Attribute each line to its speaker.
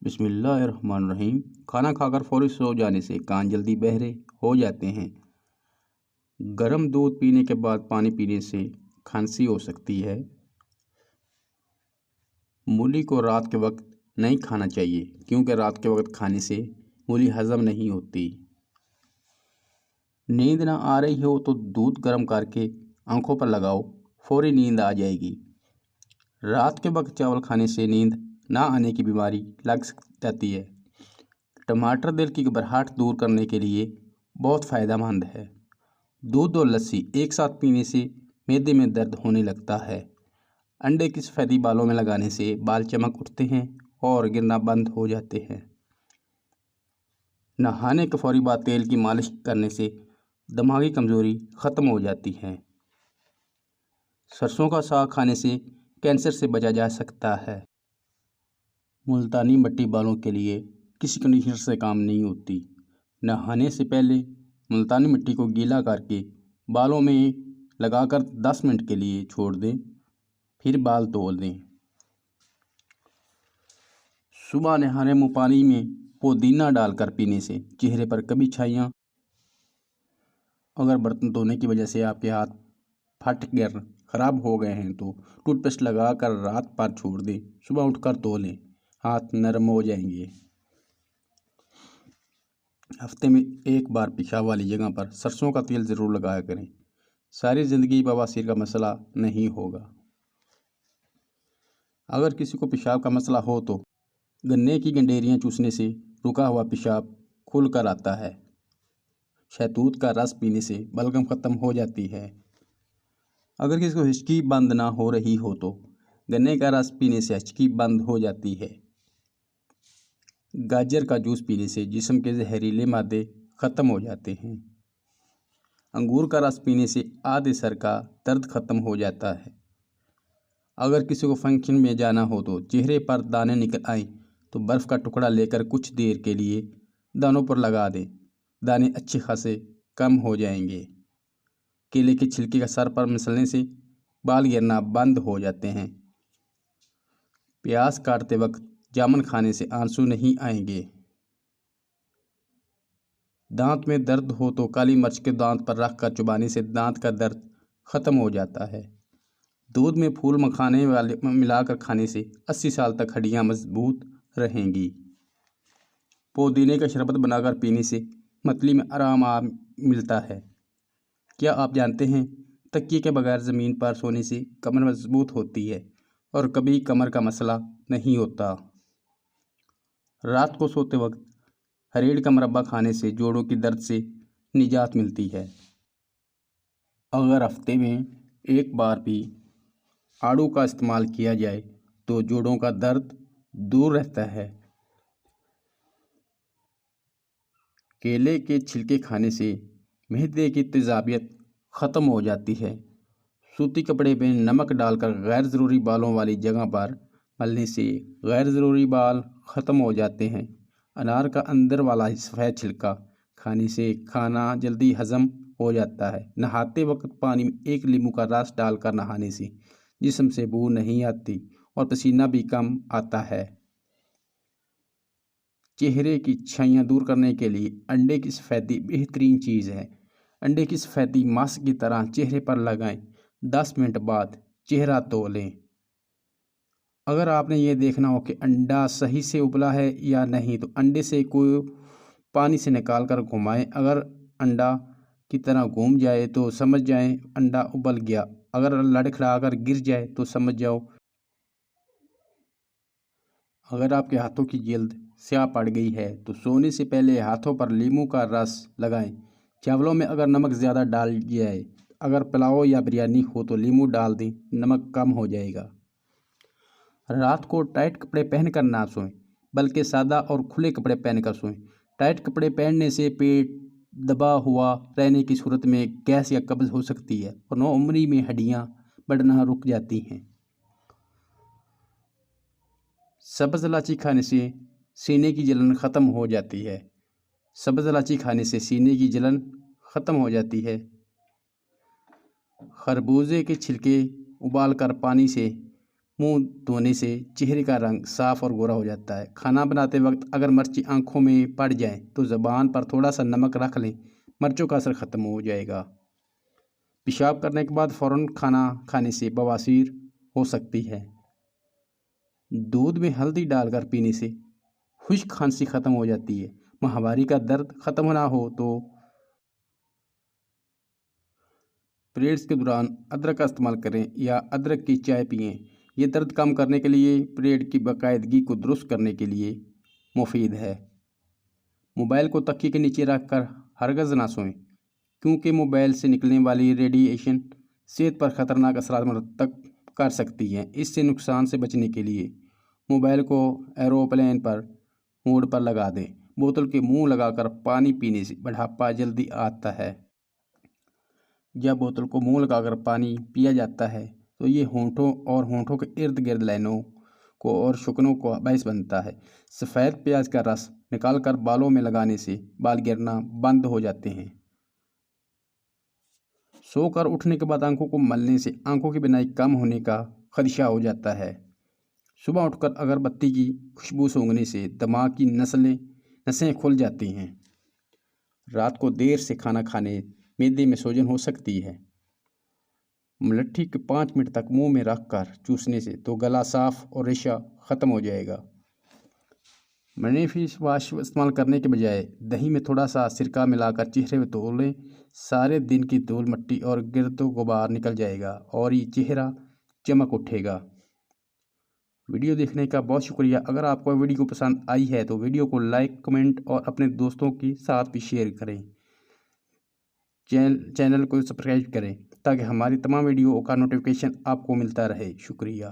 Speaker 1: बिस्मिल्लाहिर्रहमानिर्रहीम। खाना खाकर फौरी सो जाने से कान जल्दी बहरे हो जाते हैं। गर्म दूध पीने के बाद पानी पीने से खांसी हो सकती है। मूली को रात के वक्त नहीं खाना चाहिए क्योंकि रात के वक्त खाने से मूली हजम नहीं होती। नींद ना आ रही हो तो दूध गर्म करके आंखों पर लगाओ, फौरी नींद आ जाएगी। रात के वक्त चावल खाने से नींद ना आने की बीमारी लग जाती है। टमाटर दिल की घबराहट दूर करने के लिए बहुत फ़ायदेमंद है। दूध और लस्सी एक साथ पीने से मैदे में दर्द होने लगता है। अंडे की सफ़ेदी बालों में लगाने से बाल चमक उठते हैं और गिरना बंद हो जाते हैं। नहाने के फौरी बाद तेल की मालिश करने से दिमागी कमज़ोरी ख़त्म हो जाती है। सरसों का साग खाने से कैंसर से बचा जा सकता है। मुल्तानी मिट्टी बालों के लिए किसी कंडीशनर से काम नहीं होती। नहाने से पहले मुल्तानी मिट्टी को गीला करके बालों में लगाकर 10 मिनट के लिए छोड़ दें, फिर बाल धो दें। सुबह नहाने मुँह पानी में पुदीना डालकर पीने से चेहरे पर कभी छाइयाँ। अगर बर्तन धोने की वजह से आपके हाथ फट कर ख़राब हो गए हैं तो टूथपेस्ट लगाकर रात भर छोड़ दें, सुबह उठकर धो लें, हाथ नरम हो जाएंगे। हफ्ते में एक बार पेशाब वाली जगह पर सरसों का तेल ज़रूर लगाया करें। सारी ज़िंदगी बवासीर का मसला नहीं होगा। अगर किसी को पेशाब का मसला हो तो गन्ने की गंडेरियाँ चूसने से रुका हुआ पेशाब खुल कर आता है। शहतूत का रस पीने से बलगम ख़त्म हो जाती है। अगर किसी को हिचकी बंद ना हो रही हो तो गन्ने का रस पीने से हिचकी बंद हो जाती है। गाजर का जूस पीने से जिस्म के जहरीले मादे ख़त्म हो जाते हैं। अंगूर का रस पीने से आधे सर का दर्द ख़त्म हो जाता है। अगर किसी को फंक्शन में जाना हो तो चेहरे पर दाने निकल आए तो बर्फ़ का टुकड़ा लेकर कुछ देर के लिए दानों पर लगा दें, दाने अच्छे खासे कम हो जाएंगे। केले के छिलके का सर पर मसलने से बाल गिरना बंद हो जाते हैं। प्याज काटते वक्त जामुन खाने से आंसू नहीं आएंगे। दांत में दर्द हो तो काली मिर्च के दांत पर रख कर चबाने से दांत का दर्द ख़त्म हो जाता है। दूध में फूल मखाने वाले मिलाकर खाने से 80 साल तक हड्डियां मजबूत रहेंगी। पुदीने का शरबत बनाकर पीने से मतली में आराम मिलता है। क्या आप जानते हैं तकिए के बगैर ज़मीन पर सोने से कमर मजबूत होती है और कभी कमर का मसला नहीं होता। रात को सोते वक्त हरेड़ का मुरब्बा खाने से जोड़ों की दर्द से निजात मिलती है। अगर हफ्ते में एक बार भी आड़ू का इस्तेमाल किया जाए तो जोड़ों का दर्द दूर रहता है। केले के छिलके खाने से मैदे की तेजाबियत ख़त्म हो जाती है। सूती कपड़े में नमक डालकर गैर ज़रूरी बालों वाली जगह पर मलने से गैर ज़रूरी बाल ख़त्म हो जाते हैं। अनार का अंदर वाला सफ़ेद छिलका खाने से खाना जल्दी हज़म हो जाता है। नहाते वक्त पानी में एक नींबू का रस डालकर नहाने से जिस्म से बू नहीं आती और पसीना भी कम आता है। चेहरे की छाइयाँ दूर करने के लिए अंडे की सफ़ेदी बेहतरीन चीज़ है। अंडे की सफ़ेदी मास्क की तरह चेहरे पर लगाएं, 10 मिनट बाद चेहरा धो लें। अगर आपने ये देखना हो कि अंडा सही से उबला है या नहीं तो अंडे से कोई पानी से निकाल कर घुमाएं। अगर अंडा की तरह घूम जाए तो समझ जाएं अंडा उबल गया। अगर लड़खड़ा कर गिर जाए तो समझ जाओ। अगर आपके हाथों की जल्द स्याह पड़ गई है तो सोने से पहले हाथों पर नींबू का रस लगाएं। चावलों में अगर नमक ज़्यादा डाल जाए, अगर पुलाव या बिरयानी हो तो नींबू डाल दें, नमक कम हो जाएगा। रात को टाइट कपड़े पहनकर ना सोएं, बल्कि सादा और खुले कपड़े पहनकर सोएं। टाइट कपड़े पहनने से पेट दबा हुआ रहने की सूरत में गैस या कब्ज़ हो सकती है और नौउम्री में हड्डियाँ बढ़ना रुक जाती हैं। सब्ज़ इलायची खाने से सीने की जलन ख़त्म हो जाती है। सब्ज़ इलायची खाने से सीने की जलन ख़त्म हो जाती है। खरबूजे के छिलके उबालकर पानी से मुंह धोने से चेहरे का रंग साफ और गोरा हो जाता है। खाना बनाते वक्त अगर मिर्ची आंखों में पड़ जाए तो ज़बान पर थोड़ा सा नमक रख लें, मिर्चों का असर ख़त्म हो जाएगा। पेशाब करने के बाद फ़ौरन खाना खाने से बवासीर हो सकती है। दूध में हल्दी डालकर पीने से खुश्क खांसी ख़त्म हो जाती है। माहवारी का दर्द ख़त्म ना हो तो पीरियड्स के दौरान अदरक का इस्तेमाल करें या अदरक की चाय पिएं। ये दर्द कम करने के लिए, पीरियड की बाकायदगी को दुरुस्त करने के लिए मुफीद है। मोबाइल को तकिए के नीचे रखकर हरगज़ ना सोएं, क्योंकि मोबाइल से निकलने वाली रेडिएशन सेहत पर ख़तरनाक असरात मरतब कर सकती है। इससे नुकसान से बचने के लिए मोबाइल को एरोप्लेन पर मोड पर लगा दें। बोतल के मुंह लगाकर पानी पीने से बुढ़ापा जल्दी आता है। जब बोतल को मुंह लगाकर पानी पिया जाता है तो ये होंठों के इर्द गिर्द लाइनों को और शुकनों को बायस बनता है। सफ़ेद प्याज का रस निकालकर बालों में लगाने से बाल गिरना बंद हो जाते हैं। सोकर उठने के बाद आंखों को मलने से आंखों की बिनाई कम होने का खदशा हो जाता है। सुबह उठकर अगरबत्ती की खुशबू सूंघने से दिमाग की नसें खुल जाती हैं। रात को देर से खाना खाने मैदे में सूजन हो सकती है। मुलट्ठी के 5 मिनट तक मुंह में रखकर चूसने से तो गला साफ और रेशा ख़त्म हो जाएगा। मनी फेस वाश इस्तेमाल करने के बजाय दही में थोड़ा सा सिरका मिलाकर चेहरे में धो लें। सारे दिन की धूल मिट्टी और गिरदो गुबार निकल जाएगा और ये चेहरा चमक उठेगा। वीडियो देखने का बहुत शुक्रिया। अगर आपको वीडियो पसंद आई है तो वीडियो को लाइक, कमेंट और अपने दोस्तों के साथ भी शेयर करें। चैनल को सब्सक्राइब करें ताकि हमारी तमाम वीडियो का नोटिफिकेशन आपको मिलता रहे। शुक्रिया।